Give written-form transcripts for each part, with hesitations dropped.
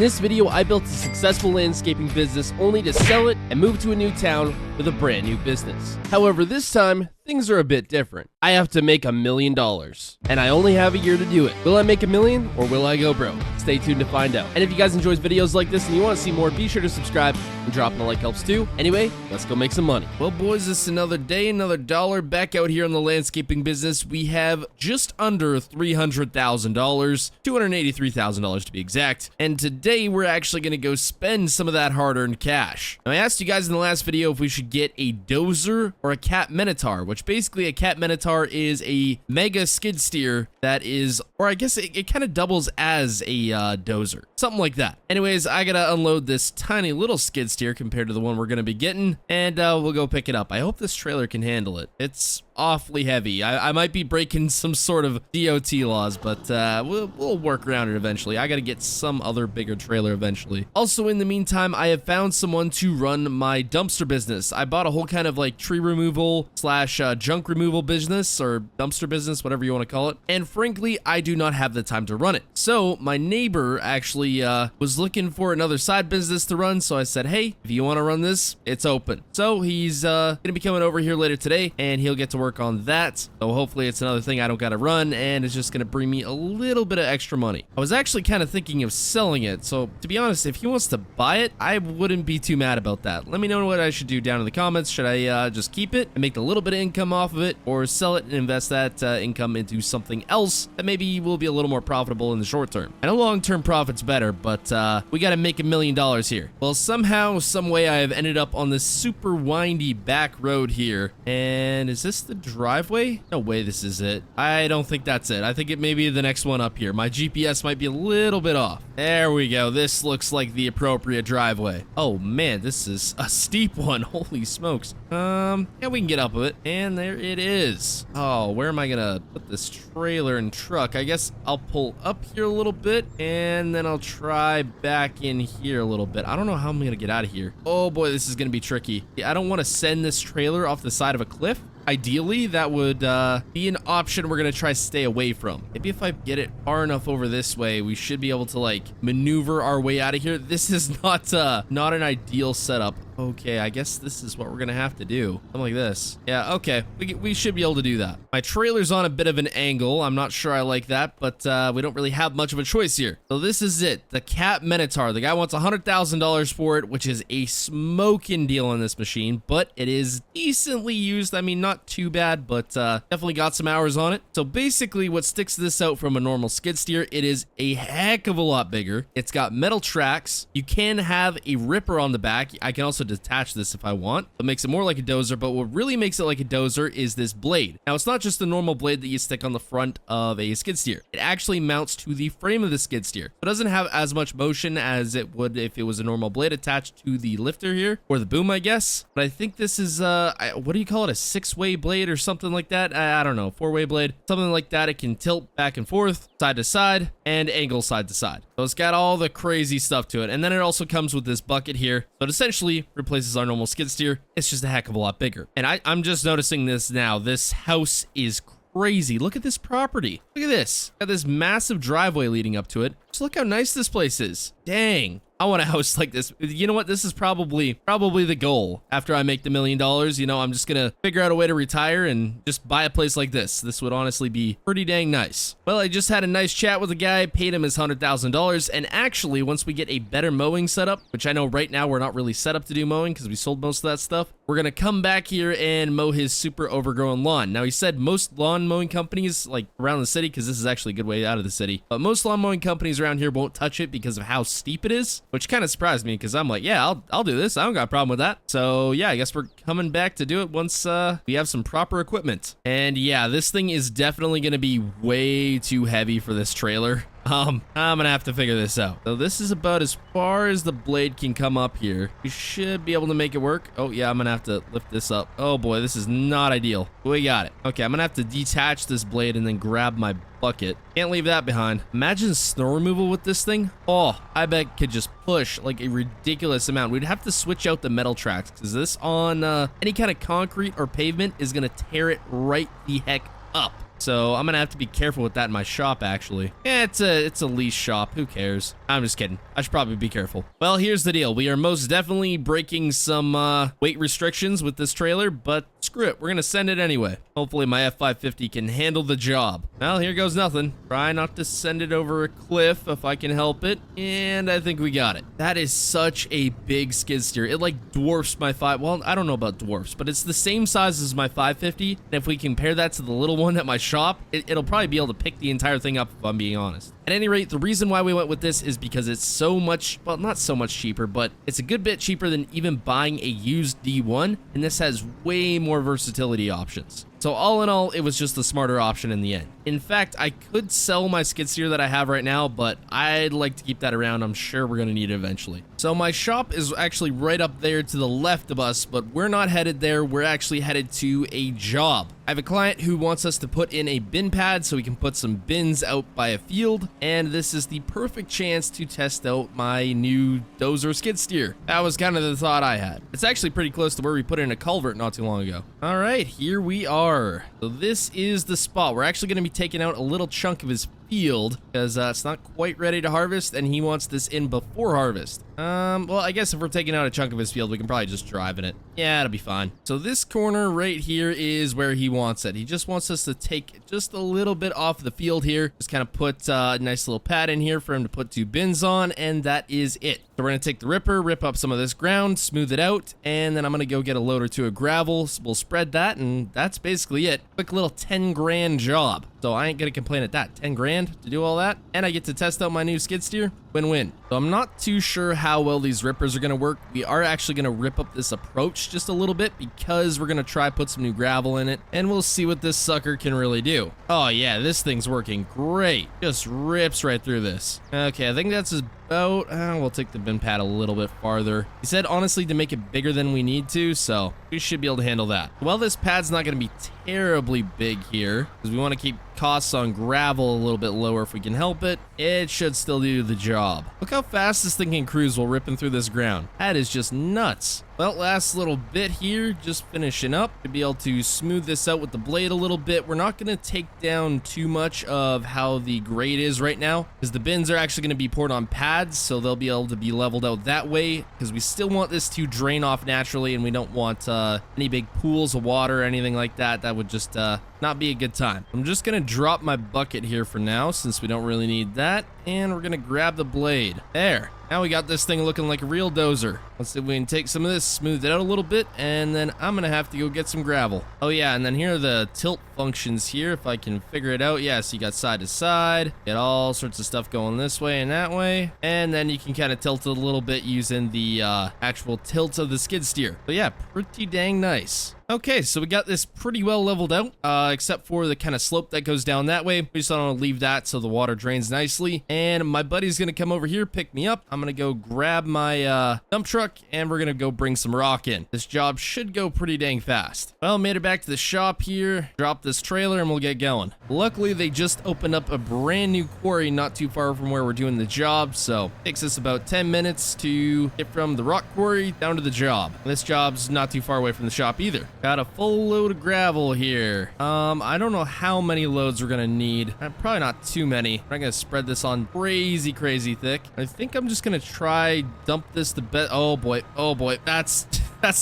this video, I built a successful landscaping business only to sell it and move to a new town with a brand new business. However, this time, things are a bit different. I have to make $1 million, and I only have a year to do it. Will I make $1 million or will I go broke? Stay tuned to find out. And if you guys enjoy videos like this and you want to see more, be sure to subscribe, and dropping a like helps too. Anyway, let's go make some money. Well, boys, it's another day, another dollar back out here in the landscaping business. We have just under $300,000, $283,000 to be exact. And today we're actually going to go spend some of that hard-earned cash. Now, I asked you guys in the last video if we should get a dozer or a cat minotaur, which basically a cat minotaur is a mega skid steer that is, or I guess it kind of doubles as a dozer, something like that. Anyways, I gotta unload this tiny little skid steer compared to the one we're gonna be getting, and we'll go pick it up. I hope this trailer can handle it. It's awfully heavy. I might be breaking some sort of DOT laws, but we'll work around it eventually. I gotta get some other bigger trailer eventually. Also, in the meantime, I have found someone to run my dumpster business. I bought a whole kind of like tree removal slash junk removal business, or dumpster business, whatever you want to call it. And frankly, I do not have the time to run it. So my neighbor actually was looking for another side business to run. So I said, hey, if you want to run this, it's open. So he's gonna be coming over here later today, and he'll get to work on that. So hopefully it's another thing I don't gotta run, and it's just gonna bring me a little bit of extra money. I was actually kind of thinking of selling it. So to be honest, if he wants to buy it, I wouldn't be too mad about that. Let me know what I should do down in the comments. Should I just keep it and make a little bit of income off of it, or sell it and invest that income into something else that maybe will be a little more profitable in the short term? I know long-term profit's better, but we gotta make $1 million here. Well, somehow, some way, I have ended up on this super windy back road here. And is this the driveway? No way this is it. I don't think that's it. I think it may be the next one up here. My GPS might be a little bit off. There we go. This looks like the appropriate driveway. Oh man, this is a steep one. Holy smokes. Yeah, we can get up with it. And there it is. Oh, where am I gonna put this trailer and truck? I guess I'll pull up here a little bit, and then I'll try back in here a little bit. I don't know how I'm gonna get out of here. Oh boy, this is gonna be tricky. Yeah, I don't want to send this trailer off the side of a cliff. Ideally, that would be an option we're gonna try to stay away from. Maybe if I get it far enough over this way, we should be able to like maneuver our way out of here. This is not an ideal setup. Okay, I guess this is what we're gonna have to do. Something like this. Yeah, okay, we should be able to do that. My trailer's on a bit of an angle. I'm not sure I like that, but we don't really have much of a choice here. So this is it, the cat minotaur. The guy wants $100,000 for it, which is a smoking deal on this machine, but it is decently used. I mean, not too bad, but definitely got some hours on it. So basically, what sticks this out from a normal skid steer, it is a heck of a lot bigger. It's got metal tracks. You can have a ripper on the back. I can also detach this if I want. It makes it more like a dozer, but what really makes it like a dozer is this blade. Now, it's not just a normal blade that you stick on the front of a skid steer. It actually mounts to the frame of the skid steer. It doesn't have as much motion as it would if it was a normal blade attached to the lifter here, or the boom, I guess. But I think this is, what do you call it? A 6-way blade or something like that? I don't know, 4-way blade, something like that. It can tilt back and forth, side to side, and angle side to side. So it's got all the crazy stuff to it. And then it also comes with this bucket here. So it essentially replaces our normal skid steer. It's just a heck of a lot bigger. And I'm just noticing this now. This house is crazy. Look at this property. Look at this. Got this massive driveway leading up to it. Just look how nice this place is. Dang. I want a house like this. You know what? This is probably the goal. After I make the $1 million, you know, I'm just gonna figure out a way to retire and just buy a place like this. This would honestly be pretty dang nice. Well, I just had a nice chat with a guy, paid him his $100,000, and actually, once we get a better mowing setup, which I know right now we're not really set up to do mowing because we sold most of that stuff, we're gonna come back here and mow his super overgrown lawn. Now, he said most lawn mowing companies, like around the city, because this is actually a good way out of the city, but most lawn mowing companies around here won't touch it because of how steep it is, which kind of surprised me because I'm like, yeah, I'll do this. I don't got a problem with that. So yeah, I guess we're coming back to do it once we have some proper equipment. And yeah, this thing is definitely going to be way too heavy for this trailer. I'm gonna have to figure this out. So this is about as far as the blade can come up here. We should be able to make it work. Oh yeah, I'm gonna have to lift this up. Oh boy, this is not ideal. We got it. Okay, I'm gonna have to detach this blade and then grab my bucket. Can't leave that behind. Imagine snow removal with this thing. Oh, I bet it could just push like a ridiculous amount. We'd have to switch out the metal tracks because this on any kind of concrete or pavement is gonna tear it right the heck up. So I'm gonna have to be careful with that in my shop, actually. Yeah, it's a lease shop. Who cares? I'm just kidding. I should probably be careful. Well, here's the deal. We are most definitely breaking some weight restrictions with this trailer, but screw it. We're going to send it anyway. Hopefully my F550 can handle the job. Well, here goes nothing. Try not to send it over a cliff if I can help it. And I think we got it. That is such a big skid steer. It like dwarfs my well, I don't know about dwarfs, but it's the same size as my 550. And if we compare that to the little one at my shop, it'll probably be able to pick the entire thing up if I'm being honest. At any rate, the reason why we went with this is because it's so much, well, not so much cheaper, but it's a good bit cheaper than even buying a used D1. And this has way more versatility options. So all in all, it was just the smarter option in the end. In fact, I could sell my skid steer that I have right now, but I'd like to keep that around. I'm sure we're going to need it eventually. So my shop is actually right up there to the left of us, but we're not headed there. We're actually headed to a job. I have a client who wants us to put in a bin pad so we can put some bins out by a field, and this is the perfect chance to test out my new dozer skid steer. That was kind of the thought I had. It's actually pretty close to where we put in a culvert not too long ago. All right, here we are. So this is the spot. We're actually going to be taking out a little chunk of his field because it's not quite ready to harvest, and he wants this in before harvest. Well, I guess if we're taking out a chunk of his field, we can probably just drive in it. Yeah, it'll be fine. So this corner right here is where he wants it. He just wants us to take just a little bit off the field here. Just kind of put a nice little pad in here for him to put 2 bins on, and that is it. So we're going to take the ripper, rip up some of this ground, smooth it out, and then I'm going to go get a load or 2 of gravel. We'll spread that, and that's basically it. Quick little 10 grand job. So I ain't going to complain at that. 10 grand to do all that, and I get to test out my new skid steer. Win-win. So I'm not too sure how well these rippers are going to work. We are actually going to rip up this approach just a little bit because we're going to try put some new gravel in it, and we'll see what this sucker can really do. Oh yeah, this thing's working great. Just rips right through this. Okay, I think that's about, we'll take the bin pad a little bit farther. He said honestly to make it bigger than we need to, so we should be able to handle that. Well, this pad's not going to be terribly big here because we want to keep costs on gravel a little bit lower if we can help it. It should still do the job. Look how fast this thing can cruise while ripping through this ground. That is just nuts. Well, last little bit here, just finishing up to be able to smooth this out with the blade a little bit. We're not going to take down too much of how the grade is right now because the bins are actually going to be poured on pads, so they'll be able to be leveled out that way because we still want this to drain off naturally, and we don't want any big pools of water or anything like that. That would just not be a good time. I'm just going to drop my bucket here for now since we don't really need that, and we're going to grab the blade. There. Now we got this thing looking like a real dozer. Let's see if we can take some of this, smooth it out a little bit, and then I'm gonna have to go get some gravel. Oh yeah, and then here are the tilt functions here, if I can figure it out. Yeah, so you got side to side, get all sorts of stuff going this way and that way, and then you can kind of tilt it a little bit using the actual tilt of the skid steer. So yeah, pretty dang nice. Okay, so we got this pretty well leveled out, except for the kind of slope that goes down that way. We just don't want to leave that so the water drains nicely. And my buddy's going to come over here, pick me up. I'm going to go grab my dump truck, and we're going to go bring some rock in. This job should go pretty dang fast. Well, made it back to the shop here, drop this trailer, and we'll get going. Luckily, they just opened up a brand new quarry not too far from where we're doing the job, so it takes us about 10 minutes to get from the rock quarry down to the job. This job's not too far away from the shop either. Got a full load of gravel here. I don't know how many loads we're gonna need. Probably not too many. I'm not gonna spread this on crazy thick. I think I'm just gonna try dump this to bed. Oh boy, that's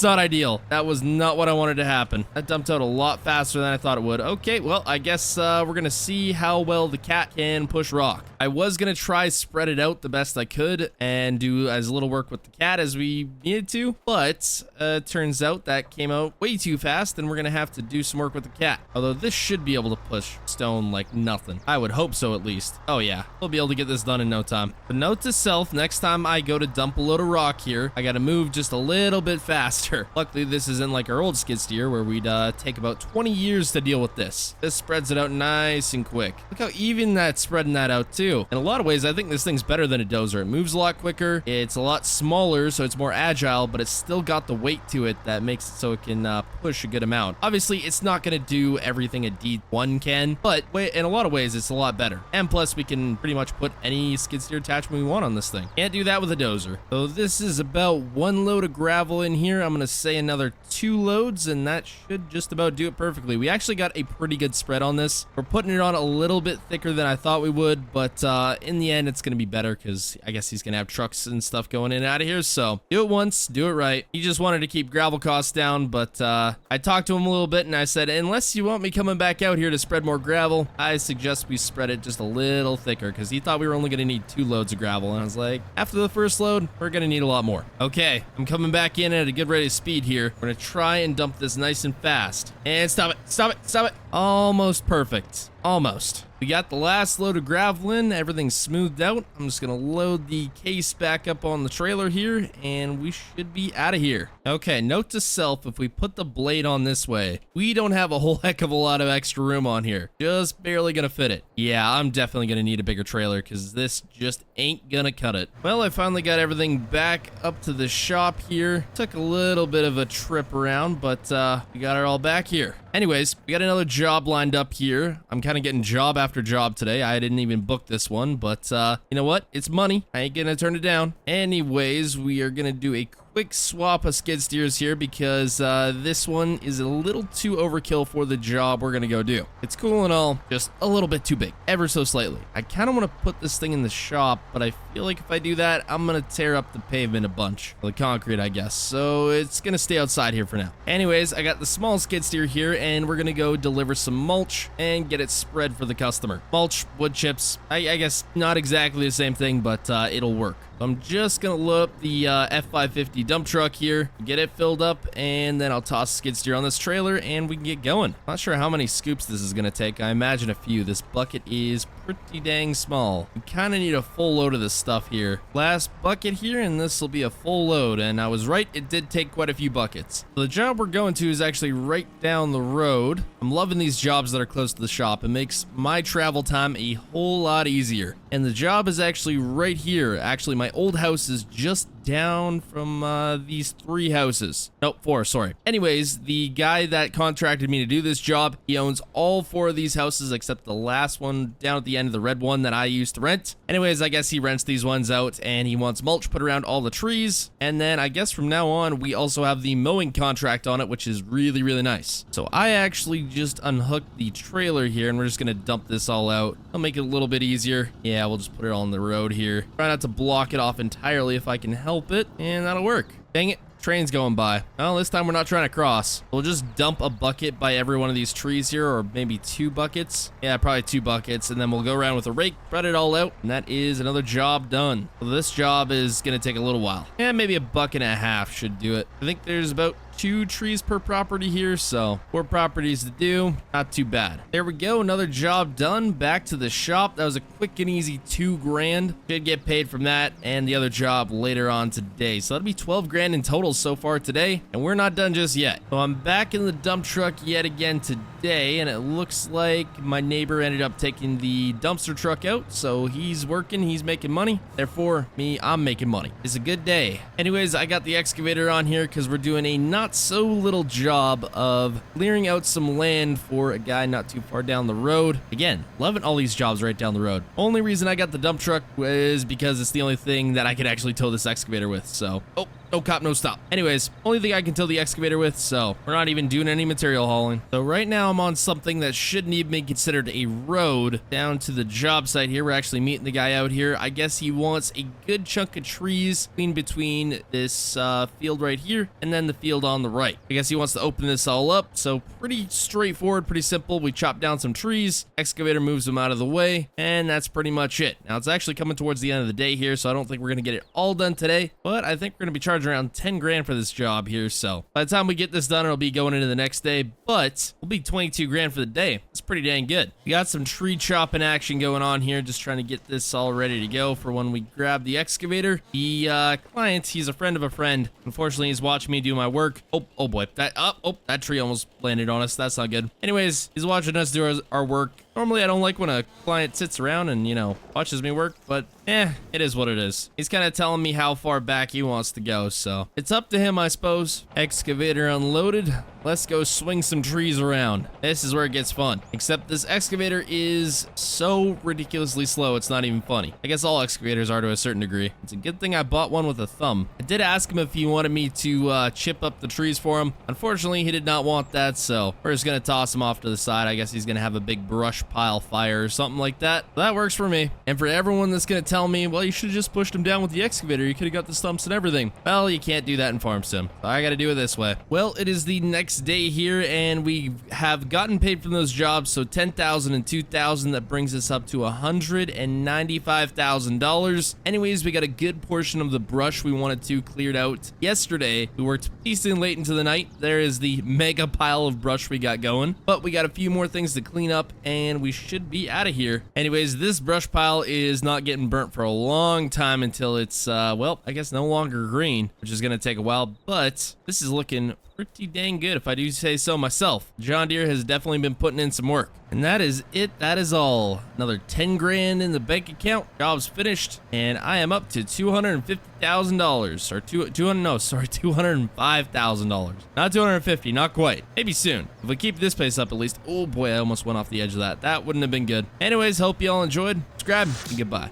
not ideal. That was not what I wanted to happen. That dumped out a lot faster than I thought it would. Okay, well, I guess we're gonna see how well the cat can push rock. I was gonna try spread it out the best I could and do as little work with the cat as we needed to, but turns out that came out way too fast, and we're gonna have to do some work with the cat. Although this should be able to push stone like nothing. I would hope so, at least. Oh yeah, we'll be able to get this done in no time. But note to self, next time I go to dump a load of rock here, I gotta move just a little bit faster. Luckily, this isn't like our old skid steer where we'd take about 20 years to deal with this. This spreads it out nice and quick. Look how even that's spreading that out too. In a lot of ways, I think this thing's better than a dozer. It moves a lot quicker. It's a lot smaller, so it's more agile, but it's still got the weight to it that makes it so it can push a good amount. Obviously, it's not going to do everything a D1 can, but in a lot of ways, it's a lot better. And plus, we can pretty much put any skid steer attachment we want on this thing. Can't do that with a dozer. So this is about one load of gravel in here. here, I'm going to say another 2 loads, and that should just about do it perfectly. We actually got a pretty good spread on this. We're putting it on a little bit thicker than I thought we would, but in the end, it's going to be better because I guess he's going to have trucks and stuff going in and out of here. So do it once, do it right. He just wanted to keep gravel costs down, but I talked to him a little bit, and I said, unless you want me coming back out here to spread more gravel, I suggest we spread it just a little thicker, because he thought we were only going to need 2 loads of gravel, and I was like, after the first load, we're going to need a lot more. Okay, I'm coming back in at a good rate of speed here. We're going to try and dump this nice and fast. And stop it, stop it, stop it. Almost perfect. Almost. We got the last load of gravel in. Everything's smoothed out. I'm just going to load the case back up on the trailer here, and we should be out of here. Okay, note to self, if we put the blade on this way, we don't have a whole heck of a lot of extra room on here. Just barely going to fit it. Yeah, I'm definitely going to need a bigger trailer because this just ain't going to cut it. Well, I finally got everything back up to the shop here. Took a little bit of a trip around, but we got it all back here. Anyways, we got another job lined up here. I'm kind of getting job after job today. I didn't even book this one, but you know what? It's money. I ain't gonna turn it down. Anyways, we are gonna do a quick swap of skid steers here because this one is a little too overkill for the job we're gonna go do. It's cool and all, just a little bit too big, ever so slightly. I kind of want to put this thing in the shop, but I feel like if I do that, I'm gonna tear up the pavement a bunch, the concrete, I guess. So it's gonna stay outside here for now. Anyways, I got the small skid steer here, and we're gonna go deliver some mulch and get it spread for the customer. Mulch, wood chips, I guess not exactly the same thing, but it'll work. I'm just gonna load up the F550 dump truck here, get it filled up, and then I'll toss skid steer on this trailer and we can get going. Not sure how many scoops this is gonna take. I imagine a few. This bucket is pretty dang small. We kind of need a full load of this stuff here. Last bucket here, and this will be a full load. And I was right, it did take quite a few buckets. So the job we're going to is actually right down the road. I'm loving these jobs that are close to the shop. It makes my travel time a whole lot easier. And the job is actually right here. Actually, my old house is just down from these 3 houses. Nope, 4, sorry. Anyways, the guy that contracted me to do this job, he owns all 4 of these houses except the last one down at the end of the red one that I used to rent. Anyways, I guess he rents these ones out and he wants mulch put around all the trees. And then I guess from now on, we also have the mowing contract on it, which is really, really nice. So I actually just unhooked the trailer here and we're just gonna dump this all out. I'll make it a little bit easier. Yeah, we'll just put it on the road here. Try not to block it off entirely if I can help it, and that'll work. Dang it, train's going by. Well, this time we're not trying to cross. We'll just dump a bucket by every one of these trees here, or maybe 2 buckets. Yeah, probably 2 buckets, and then we'll go around with a rake, spread it all out, and that is another job done. So this job is gonna take a little while. Yeah, maybe a bucket and a half should do it. I think there's about 2 trees per property here, so 4 properties to do, not too bad. There we go, another job done. Back to the shop. That was a quick and easy 2 grand. Should get paid from that and the other job later on today. So that'll be 12 grand in total so far today, and we're not done just yet. So I'm back in the dump truck yet again today, and it looks like my neighbor ended up taking the dumpster truck out, so he's working, he's making money. Therefore, I'm making money. It's a good day. Anyways, I got the excavator on here because we're doing a not so little job of clearing out some land for a guy not too far down the road. Again, loving all these jobs right down the road. Only reason I got the dump truck was because it's the only thing that I could actually tow this excavator with, so. Oh, no cop, no stop. Anyways, only thing I can tow the excavator with, so we're not even doing any material hauling. So right now I'm on something that shouldn't even be considered a road down to the job site here. We're actually meeting the guy out here. I guess he wants a good chunk of trees between this field right here and then the field on the right. I guess he wants to open this all up, so pretty straightforward, pretty simple. We chop down some trees, excavator moves them out of the way, and that's pretty much it. Now it's actually coming towards the end of the day here, so I don't think we're gonna get it all done today, but I think we're gonna be charging around 10 grand for this job here, so by the time we get this done, it'll be going into the next day, but we'll be 22 grand for the day. That's pretty dang good. We got some tree chopping action going on here, just trying to get this all ready to go for when we grab the excavator. The client, he's a friend of a friend. Unfortunately, he's watching me do my work. Oh boy, that tree almost landed on us. That's not good. Anyways, he's watching us do our work. Normally, I don't like when a client sits around and, you know, watches me work, but it is what it is. He's kind of telling me how far back he wants to go, so it's up to him, I suppose. Excavator unloaded. let's go swing some trees around. This is where it gets fun. Except this excavator is so ridiculously slow, it's not even funny. I guess all excavators are to a certain degree. It's a good thing I bought one with a thumb. I did ask him if he wanted me to chip up the trees for him. Unfortunately, he did not want that, so we're just gonna toss him off to the side. I guess he's gonna have a big brush pile fire or something like that. That works for me. And for everyone that's gonna tell me, well, you should have just pushed him down with the excavator, you could have got the stumps and everything. Well, you can't do that in Farm Sim, so I gotta do it this way. Well, it is the next day here, and we have gotten paid from those jobs, so 10,000 and 2,000, that brings us up to $195,000. Anyways, we got a good portion of the brush we wanted to cleared out yesterday. We worked decently late into the night. There is the mega pile of brush we got going, but we got a few more things to clean up, and we should be out of here. Anyways, this brush pile is not getting burnt for a long time until it's, well, I guess no longer green, which is gonna take a while, but this is looking pretty dang good if I do say so myself. John Deere has definitely been putting in some work. And that is it. That is all. Another 10 grand in the bank account. Job's finished, and I am up to $250,000, or $205,000. Not 250, not quite. Maybe soon. If we keep this pace up at least. Oh boy, I almost went off the edge of that. That wouldn't have been good. Anyways, hope y'all enjoyed. Subscribe and goodbye.